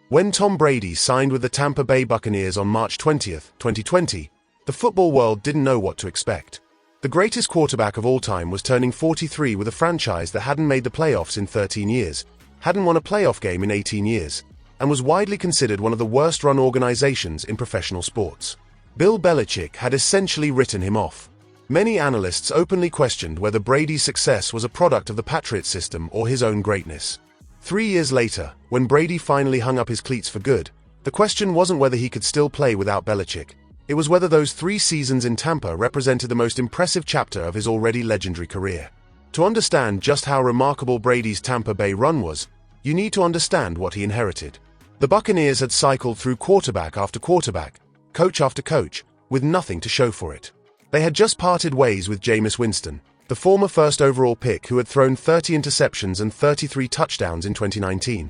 When Tom Brady signed with the Tampa Bay Buccaneers on March 20, 2020, the football world didn't know what to expect. The greatest quarterback of all time was turning 43 with a franchise that hadn't made the playoffs in 13 years, hadn't won a playoff game in 18 years, and was widely considered one of the worst-run organizations in professional sports. Bill Belichick had essentially written him off. Many analysts openly questioned whether Brady's success was a product of the Patriot system or his own greatness. 3 years later, when Brady finally hung up his cleats for good, the question wasn't whether he could still play without Belichick. It was whether those 3 seasons in Tampa represented the most impressive chapter of his already legendary career. To understand just how remarkable Brady's Tampa Bay run was, you need to understand what he inherited. The Buccaneers had cycled through quarterback after quarterback, coach after coach, with nothing to show for it. They had just parted ways with Jameis Winston, the former first overall pick who had thrown 30 interceptions and 33 touchdowns in 2019.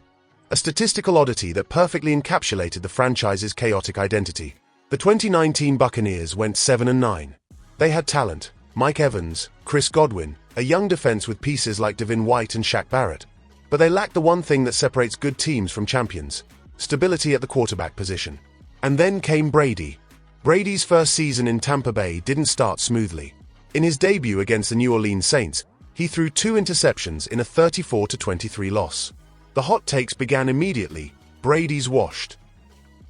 A statistical oddity that perfectly encapsulated the franchise's chaotic identity. The 2019 Buccaneers went 7-9. They had talent: Mike Evans, Chris Godwin, a young defense with pieces like Devin White and Shaq Barrett. But they lacked the one thing that separates good teams from champions: stability at the quarterback position. And then came Brady. Brady's first season in Tampa Bay didn't start smoothly. In his debut against the New Orleans Saints, he threw 2 interceptions in a 34-23 loss. The hot takes began immediately. Brady's washed.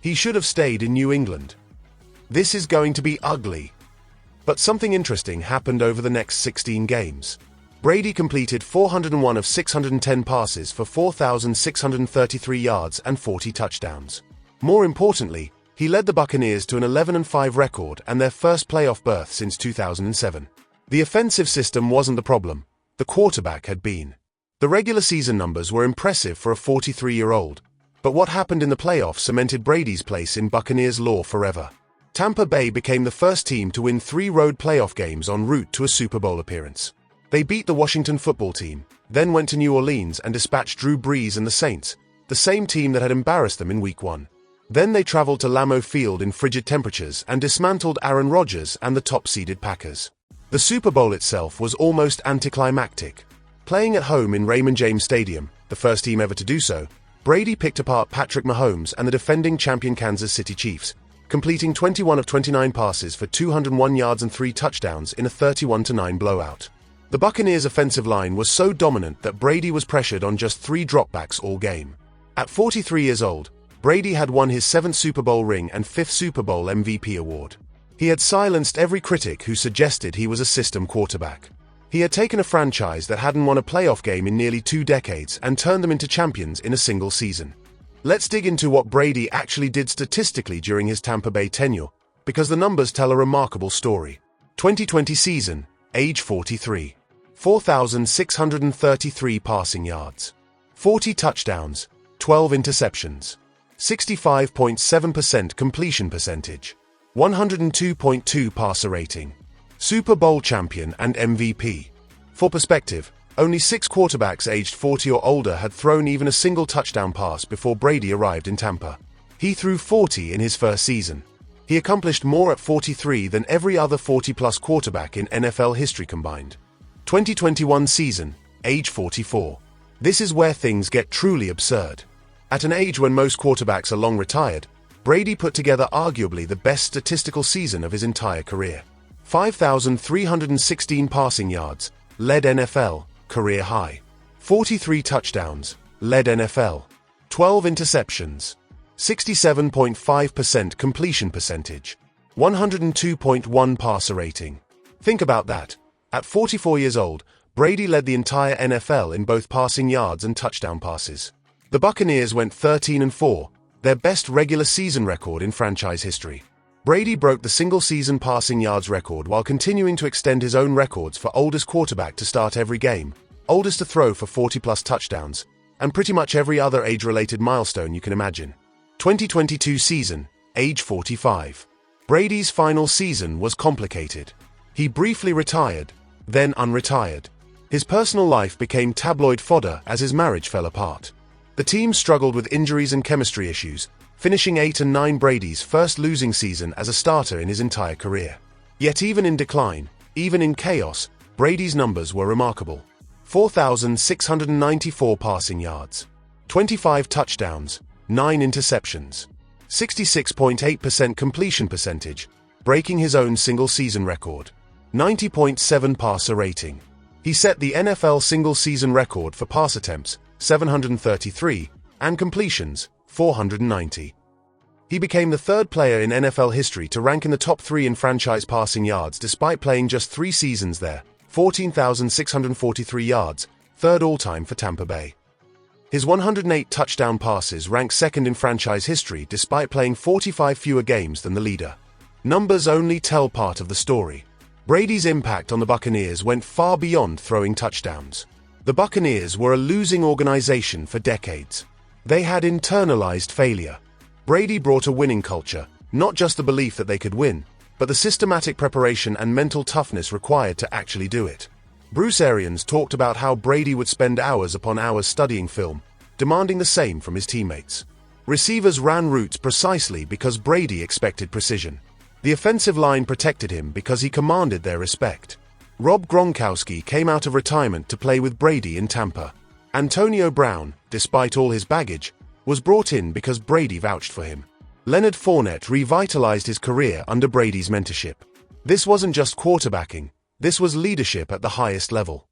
He should have stayed in New England. This is going to be ugly. But something interesting happened over the next 16 games. Brady completed 401 of 610 passes for 4,633 yards and 40 touchdowns. More importantly, he led the Buccaneers to an 11-5 record and their first playoff berth since 2007. The offensive system wasn't the problem. The quarterback had been. The regular season numbers were impressive for a 43-year-old, but what happened in the playoffs cemented Brady's place in Buccaneers lore forever. Tampa Bay became the first team to win 3 road playoff games en route to a Super Bowl appearance. They beat the Washington football team, then went to New Orleans and dispatched Drew Brees and the Saints, the same team that had embarrassed them in Week 1. Then they traveled to Lambeau Field in frigid temperatures and dismantled Aaron Rodgers and the top-seeded Packers. The Super Bowl itself was almost anticlimactic. Playing at home in Raymond James Stadium, the first team ever to do so, Brady picked apart Patrick Mahomes and the defending champion Kansas City Chiefs, completing 21 of 29 passes for 201 yards and 3 touchdowns in a 31-9 blowout. The Buccaneers' offensive line was so dominant that Brady was pressured on just 3 dropbacks all game. At 43 years old, Brady had won his 7th Super Bowl ring and 5th Super Bowl MVP award. He had silenced every critic who suggested he was a system quarterback. He had taken a franchise that hadn't won a playoff game in nearly 2 decades and turned them into champions in a single season. Let's dig into what Brady actually did statistically during his Tampa Bay tenure, because the numbers tell a remarkable story. 2020 season, age 43. 4,633 passing yards. 40 touchdowns, 12 interceptions. 65.7% completion percentage. 102.2 passer rating. Super Bowl champion and MVP. For perspective, only 6 quarterbacks aged 40 or older had thrown even a single touchdown pass before Brady arrived in Tampa. He threw 40 in his first season. He accomplished more at 43 than every other 40-plus quarterback in NFL history combined. 2021 season, age 44. This is where things get truly absurd. At an age when most quarterbacks are long retired, Brady put together arguably the best statistical season of his entire career. 5,316 passing yards, led NFL, career high. 43 touchdowns, led NFL. 12 interceptions. 67.5% completion percentage. 102.1 passer rating. Think about that. At 44 years old, Brady led the entire NFL in both passing yards and touchdown passes. The Buccaneers went 13-4, their best regular season record in franchise history. Brady broke the single-season passing yards record while continuing to extend his own records for oldest quarterback to start every game, oldest to throw for 40-plus touchdowns, and pretty much every other age-related milestone you can imagine. 2022 season, age 45. Brady's final season was complicated. He briefly retired, then unretired. His personal life became tabloid fodder as his marriage fell apart. The team struggled with injuries and chemistry issues, finishing 8-9, Brady's first losing season as a starter in his entire career. Yet even in decline, even in chaos, Brady's numbers were remarkable. 4,694 passing yards. 25 touchdowns, 9 interceptions. 66.8% completion percentage, breaking his own single-season record. 90.7 passer rating. He set the NFL single-season record for pass attempts, 733, and completions, 490. He became the third player in NFL history to rank in the top 3 in franchise passing yards despite playing just 3 seasons there, 14,643 yards, third all-time for Tampa Bay. His 108 touchdown passes rank second in franchise history despite playing 45 fewer games than the leader. Numbers only tell part of the story. Brady's impact on the Buccaneers went far beyond throwing touchdowns. The Buccaneers were a losing organization for decades. They had internalized failure. Brady brought a winning culture, not just the belief that they could win, but the systematic preparation and mental toughness required to actually do it. Bruce Arians talked about how Brady would spend hours upon hours studying film, demanding the same from his teammates. Receivers ran routes precisely because Brady expected precision. The offensive line protected him because he commanded their respect. Rob Gronkowski came out of retirement to play with Brady in Tampa. Antonio Brown, despite all his baggage, was brought in because Brady vouched for him. Leonard Fournette revitalized his career under Brady's mentorship. This wasn't just quarterbacking, this was leadership at the highest level.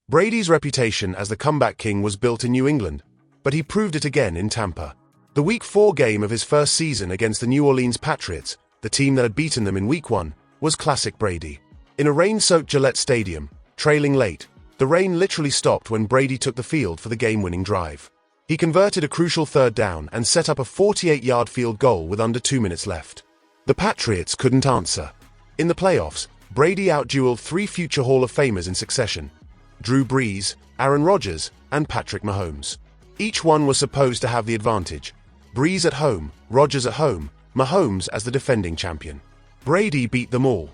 Brady's reputation as the comeback king was built in New England, but he proved it again in Tampa. The Week 4 game of his first season against the New Orleans Patriots, the team that had beaten them in Week 1, was classic Brady. In a rain-soaked Gillette Stadium, trailing late, the rain literally stopped when Brady took the field for the game-winning drive. He converted a crucial third down and set up a 48-yard field goal with under 2 minutes left. The Patriots couldn't answer. In the playoffs, Brady outdueled 3 future Hall of Famers in succession: Drew Brees, Aaron Rodgers, and Patrick Mahomes. Each one was supposed to have the advantage. Brees at home, Rodgers at home, Mahomes as the defending champion. Brady beat them all.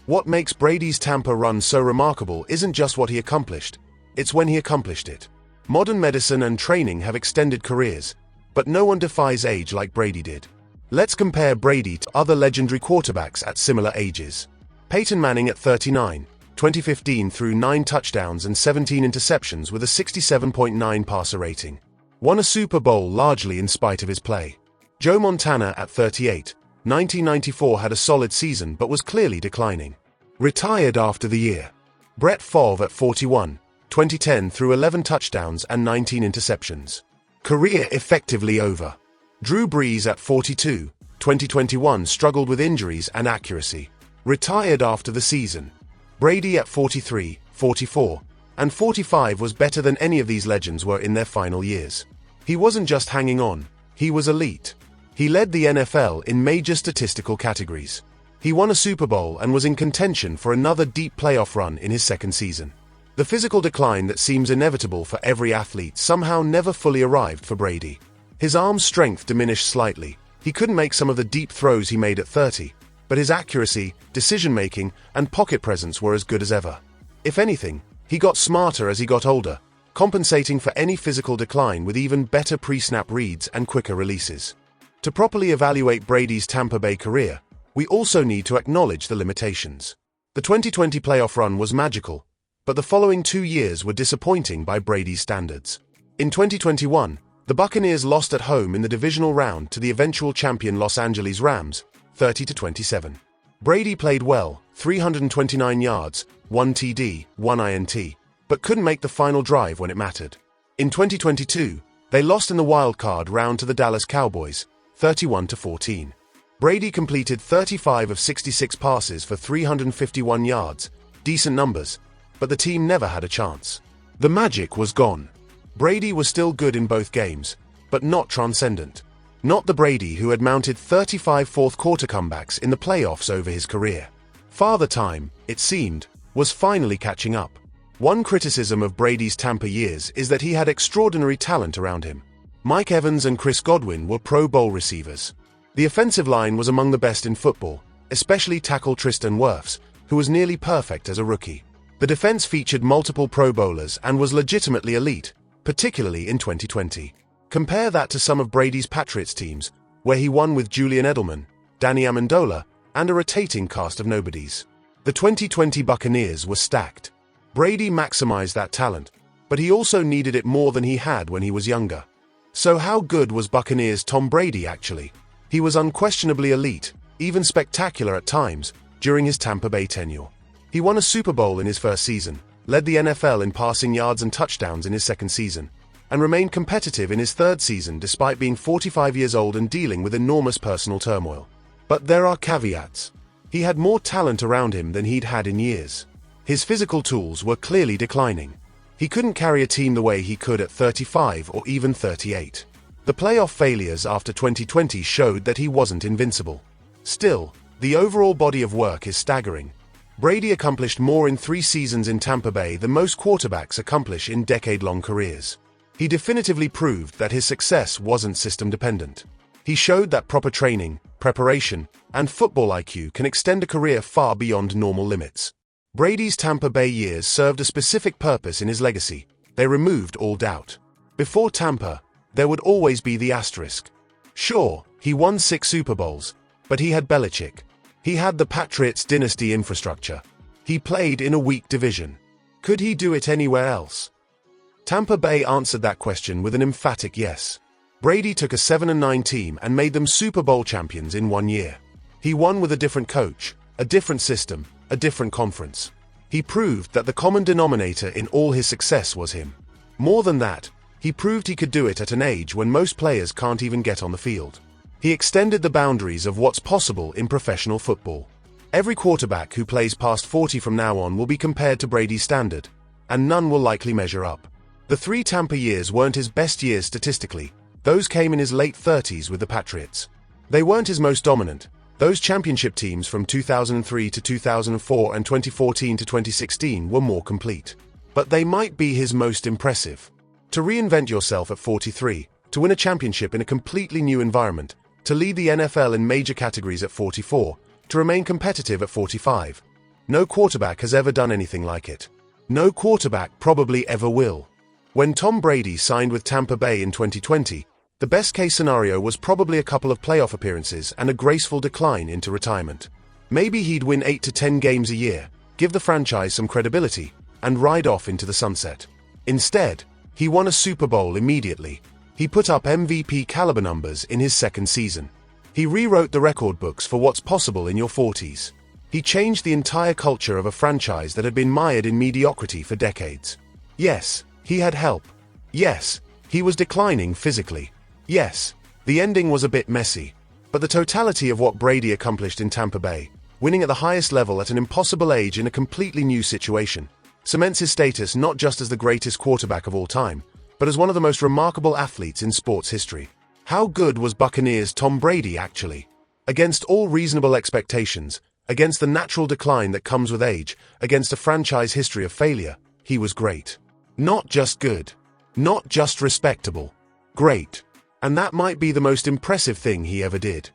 What makes Brady's Tampa run so remarkable isn't just what he accomplished, it's when he accomplished it. Modern medicine and training have extended careers, but no one defies age like Brady did. Let's compare Brady to other legendary quarterbacks at similar ages. Peyton Manning at 39, 2015 threw 9 touchdowns and 17 interceptions with a 67.9 passer rating. Won a Super Bowl largely in spite of his play. Joe Montana at 38, 1994 had a solid season but was clearly declining. Retired after the year. Brett Favre at 41, 2010 threw 11 touchdowns and 19 interceptions. Career effectively over. Drew Brees at 42, 2021 struggled with injuries and accuracy. Retired after the season. Brady at 43, 44, and 45 was better than any of these legends were in their final years. He wasn't just hanging on, he was elite. He led the NFL in major statistical categories. He won a Super Bowl and was in contention for another deep playoff run in his second season. The physical decline that seems inevitable for every athlete somehow never fully arrived for Brady. His arm strength diminished slightly. He couldn't make some of the deep throws he made at 30, but his accuracy, decision-making, and pocket presence were as good as ever. If anything, he got smarter as he got older, compensating for any physical decline with even better pre-snap reads and quicker releases. To properly evaluate Brady's Tampa Bay career, we also need to acknowledge the limitations. The 2020 playoff run was magical, but the following 2 years were disappointing by Brady's standards. In 2021, the Buccaneers lost at home in the divisional round to the eventual champion Los Angeles Rams, 30-27. Brady played well, 329 yards, 1 TD, 1 INT, but couldn't make the final drive when it mattered. In 2022, they lost in the wild-card round to the Dallas Cowboys, 31-14. Brady completed 35 of 66 passes for 351 yards, decent numbers, but the team never had a chance. The magic was gone. Brady was still good in both games, but not transcendent. Not the Brady who had mounted 35 fourth-quarter comebacks in the playoffs over his career. Father Time, it seemed, was finally catching up. One criticism of Brady's Tampa years is that he had extraordinary talent around him. Mike Evans and Chris Godwin were Pro Bowl receivers. The offensive line was among the best in football, especially tackle Tristan Wirfs, who was nearly perfect as a rookie. The defense featured multiple Pro Bowlers and was legitimately elite, particularly in 2020. Compare that to some of Brady's Patriots teams, where he won with Julian Edelman, Danny Amendola, and a rotating cast of nobodies. The 2020 Buccaneers were stacked. Brady maximized that talent, but he also needed it more than he had when he was younger. So how good was Buccaneers' Tom Brady actually? He was unquestionably elite, even spectacular at times, during his Tampa Bay tenure. He won a Super Bowl in his first season, led the NFL in passing yards and touchdowns in his second season, and remained competitive in his third season despite being 45 years old and dealing with enormous personal turmoil. But there are caveats. He had more talent around him than he'd had in years. His physical tools were clearly declining. He couldn't carry a team the way he could at 35 or even 38. The playoff failures after 2020 showed that he wasn't invincible. Still, the overall body of work is staggering. Brady accomplished more in 3 seasons in Tampa Bay than most quarterbacks accomplish in decade-long careers. He definitively proved that his success wasn't system-dependent. He showed that proper training, preparation, and football IQ can extend a career far beyond normal limits. Brady's Tampa Bay years served a specific purpose in his legacy. They removed all doubt. Before Tampa, there would always be the asterisk. Sure, he won 6 Super Bowls, but he had Belichick. He had the Patriots dynasty infrastructure. He played in a weak division. Could he do it anywhere else? Tampa Bay answered that question with an emphatic yes. Brady took a 7-9 team and made them Super Bowl champions in 1 year. He won with a different coach, a different system, a different conference. He proved that the common denominator in all his success was him. More than that, he proved he could do it at an age when most players can't even get on the field. He extended the boundaries of what's possible in professional football. Every quarterback who plays past 40 from now on will be compared to Brady's standard, and none will likely measure up. The 3 Tampa years weren't his best years statistically. Those came in his late 30s with the Patriots. They weren't his most dominant. Those championship teams from 2003 to 2004 and 2014 to 2016 were more complete. But they might be his most impressive. To reinvent yourself at 43, to win a championship in a completely new environment, to lead the NFL in major categories at 44, to remain competitive at 45. No quarterback has ever done anything like it. No quarterback probably ever will. When Tom Brady signed with Tampa Bay in 2020, the best-case scenario was probably a couple of playoff appearances and a graceful decline into retirement. Maybe he'd win 8 to 10 games a year, give the franchise some credibility, and ride off into the sunset. Instead, he won a Super Bowl immediately. He put up MVP-caliber numbers in his second season. He rewrote the record books for what's possible in your 40s. He changed the entire culture of a franchise that had been mired in mediocrity for decades. Yes, he had help. Yes, he was declining physically. Yes, the ending was a bit messy. But the totality of what Brady accomplished in Tampa Bay, winning at the highest level at an impossible age in a completely new situation, cements his status not just as the greatest quarterback of all time, but as one of the most remarkable athletes in sports history. How good was Buccaneers' Tom Brady actually? Against all reasonable expectations, against the natural decline that comes with age, against a franchise history of failure, he was great. Not just good. Not just respectable. Great. And that might be the most impressive thing he ever did.